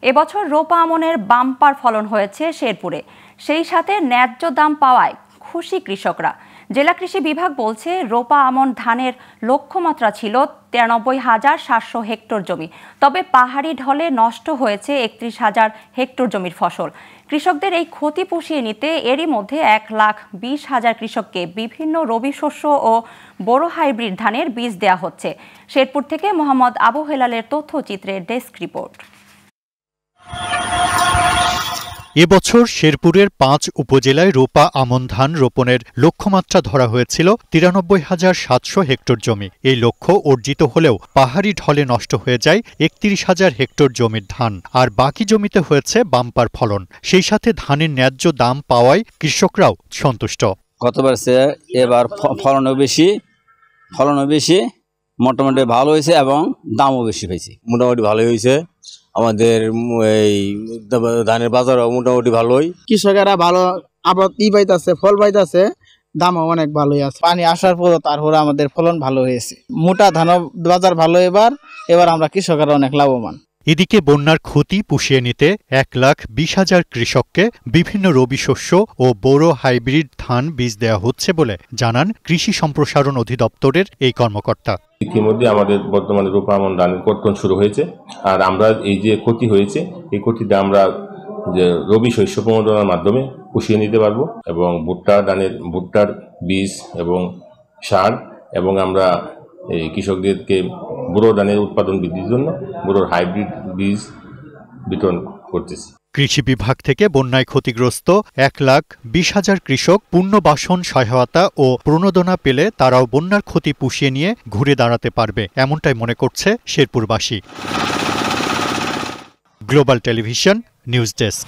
এবছর রোপা আমনের বাম্পার ফলন হয়েছে শেরপুরে, সেই সাথে ন্যায্য দাম পাওয়ায় খুশি কৃষকরা। জেলা কৃষি বিভাগ বলছে, রোপা আমন ধানের লক্ষ্যমাত্রা ছিল 93,700 হেক্টর জমি, তবে পাহাড়ি ঢলে নষ্ট হয়েছে 31,000 হেক্টর জমির ফসল। কৃষকদের এই ক্ষতি পুষিয়ে নিতে এরই মধ্যে 1,20,000 কৃষককে বিভিন্ন রবি শস্য ও বোরো হাইব্রিড ধানের বীজ দেওয়া হচ্ছে। শেরপুর থেকে মোহাম্মদ আবু হেলালের তথ্যচিত্রের ডেস্ক রিপোর্ট। এবছর শেরপুরের 5 উপজেলায় রোপা আমন ধান রোপণের লক্ষ্যমাত্রা ধরা হয়েছিল 93,700 হেক্টর জমি। এই লক্ষ্য অর্জিত হলেও পাহাড়ি ঢলে নষ্ট হয়ে যায় 31,000 হেক্টর জমির ধান, আর বাকি জমিতে হয়েছে বাম্পার ফলন। সেই সাথে ধানের ন্যায্য দাম পাওয়ায় কৃষকরাও সন্তুষ্ট। গতবার চেয়ে এবার ফলনও বেশি, মোটামুটি ভালো হয়েছে এবং দামও বেশি হয়েছে। মোটামুটি ভালোই হয়েছে, আমাদের এই ধানের বাজারও মোটামুটি ভালোই। কৃষকেরা ভালো আবাদ পাইতেছে, ফল পাইতেছে, দামও অনেক ভালোই আছে। পানি আসার পর তারপরে আমাদের ফলন ভালো হয়েছে, মোটা ধান বাজার ভালো। এবার আমরা কৃষকেরা অনেক লাভবান। এদিকে বন্যার ক্ষতি পুষিয়ে নিতে 1,20,000 কৃষককে বিভিন্ন রবি শস্য ও বোরো হাইব্রিড ধান বীজ দেওয়া হচ্ছে বলে জানান কৃষি সম্প্রসারণ অধিদপ্তরের এই কর্মকর্তা। ইতিমধ্যে আমাদের বর্তমানে রোপা আমন ধানের কর্তন শুরু হয়েছে, আর আমরা এই যে ক্ষতি হয়েছে এই ক্ষতিটা আমরা যে রবি শস্য প্রণোদনার মাধ্যমে পুষিয়ে নিতে পারবো, এবং ভুট্টার বীজ এবং সার, এবং আমরা এই কৃষকদেরকে বোরো ধানের উৎপাদন বৃদ্ধির জন্য বোরোর হাইব্রিড বীজ বিতরণ করতেছি। কৃষি বিভাগ থেকে বন্যায় ক্ষতিগ্রস্ত 1,20,000 কৃষক পুনর্বাসন সহায়তা ও প্রণোদনা পেলে তারাও বন্যার ক্ষতি পুষিয়ে নিয়ে ঘুরে দাঁড়াতে পারবে, এমনটাই মনে করছে শেরপুরবাসী। Global television news desk.